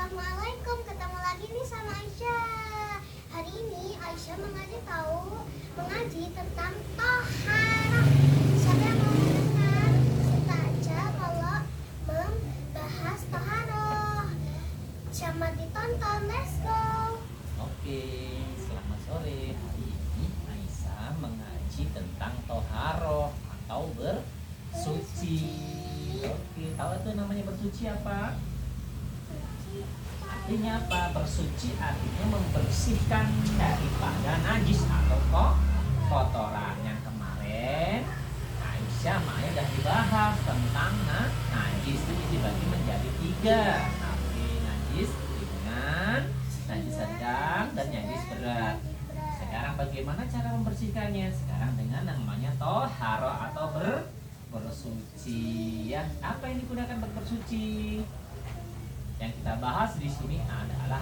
Assalamualaikum, ketemu lagi nih sama Aisyah. Hari ini Aisyah mengaji tentang toharah. Siapa yang mau mendengar? Kita aja kalau membahas toharah. Selamat ditonton, let's go. Oke, selamat sore. Hari ini Aisyah mengaji tentang toharoh atau bersuci. Oke, tahu itu namanya bersuci apa? Artinya apa? Bersuci artinya membersihkan daripada najis atau kotoran. Yang kemarin Aisyah Maya sudah dibahas tentang najis itu dibagi menjadi 3. Najis ringan, najis sedang, dan najis berat. Sekarang bagaimana cara membersihkannya? Sekarang dengan namanya toharoh atau bersuci. Ya, apa yang digunakan untuk bersuci? Yang kita bahas di sini adalah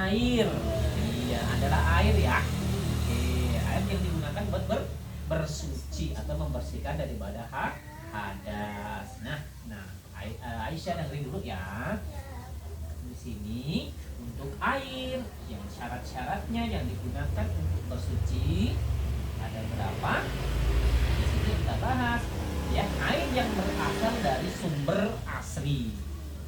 air. Iya, adalah air ya. Oke, air yang digunakan buat bersuci atau membersihkan daripada hadas. Nah, Aisyah dengerin dulu ya. Di sini untuk air yang syarat-syaratnya yang digunakan untuk bersuci ada berapa? Di sini kita bahas ya, air yang berasal dari sumber asli.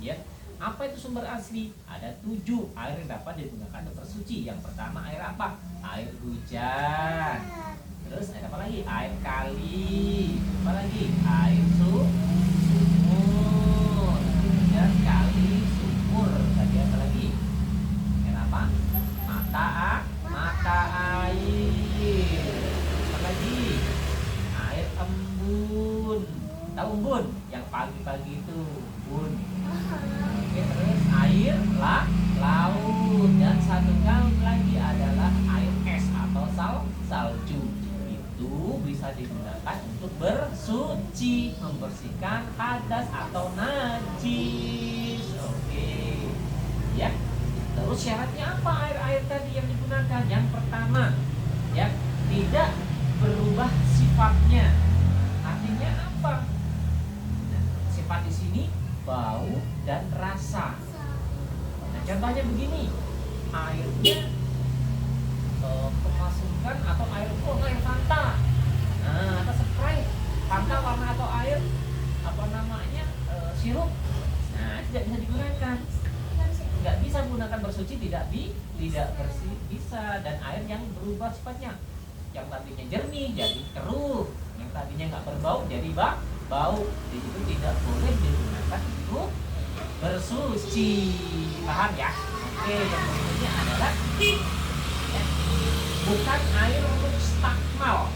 Ya. Apa itu sumber asli? Ada 7 air yang dapat digunakan untuk bersuci. Yang pertama air apa? Air hujan. Terus air apa lagi? Air kali. Apa lagi? Air sumur. Dan kali sumur. Tadi apa lagi? Air apa? Mata air. Apa lagi? Air embun. Tahu embun? Yang pagi-pagi itu embun. Oke, terus air laut, dan satu kali lagi adalah air es atau salju. Itu bisa digunakan untuk bersuci, membersihkan hadas atau najis. Oke, ya. Terus syaratnya apa air-air tadi yang digunakan? Yang pertama, ya, tidak berubah sifatnya. Artinya apa? Nah, sifat di sini bau dan rasa. Nah, contohnya begini, airnya kemasukan atau air Fanta, atau Sprite, Fanta warna atau air apa namanya sirup. Nah, tidak bisa digunakan. Nggak bisa menggunakan bersuci, tidak bersih bisa. Dan air yang berubah sifatnya, yang tadinya jernih jadi keruh, yang tadinya nggak berbau jadi bau. Di situ tidak boleh digunakan untuk bersuci. Paham ya? Oke, yang berikutnya adalah ya, bukan air mustakmal.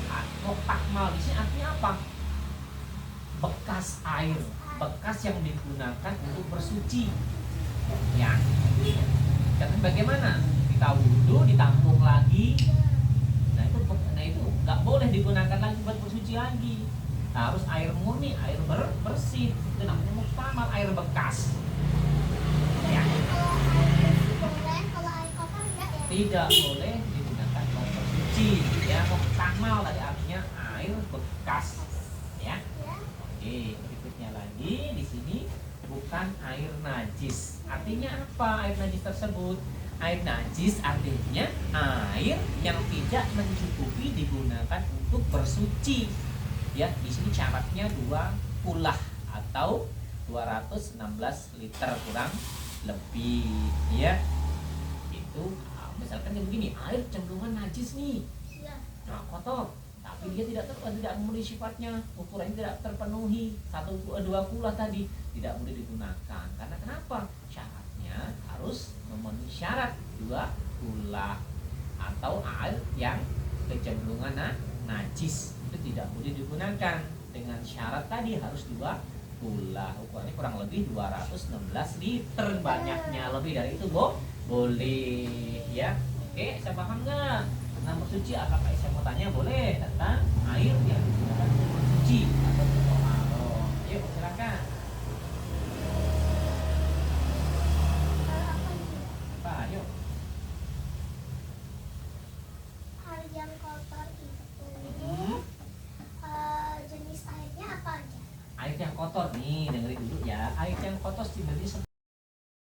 Mustakmal di sini artinya apa? Bekas air, bekas yang digunakan untuk bersuci. Ya. Karena bagaimana? Kita wudhu ditampung lagi. Nah itu nggak boleh digunakan lagi buat bersuci lagi. Harus air murni, air bersih. Itu namanya muktamal, air bekas. Ya. Kalau air kotor enggak ya? Tidak boleh digunakan untuk bersuci. Ya, muktamal tadi artinya air bekas. Ya. Oke, berikutnya lagi di sini bukan air najis. Artinya apa air najis tersebut? Air najis artinya air yang tidak mencukupi digunakan untuk bersuci. Ya, di sini syaratnya 2 kulah atau 216 liter kurang lebih. Ya, itu misalkan yang begini, air cenderungan najis nih, kotor, tapi dia tidak memenuhi sifatnya, ukurannya tidak terpenuhi 1-2 kulah tadi, tidak boleh digunakan. Karena kenapa? Syaratnya harus memenuhi syarat 2 kulah atau air yang kecenderungan najis. Itu tidak boleh digunakan. Dengan syarat tadi harus 2 kulah, ukurannya kurang lebih 216 liter. Banyaknya lebih dari itu boleh ya. Oke, saya paham nggak tentang bersuci? Apakah saya mau tanya? Boleh tentang air yang digunakan untuk bersuci atau toharoh. Yuk silakan. Apa? Yuk. Air yang kotor itu jenis airnya apa aja? Air yang kotor nih, dengerin dulu ya. Air yang kotor sebenarnya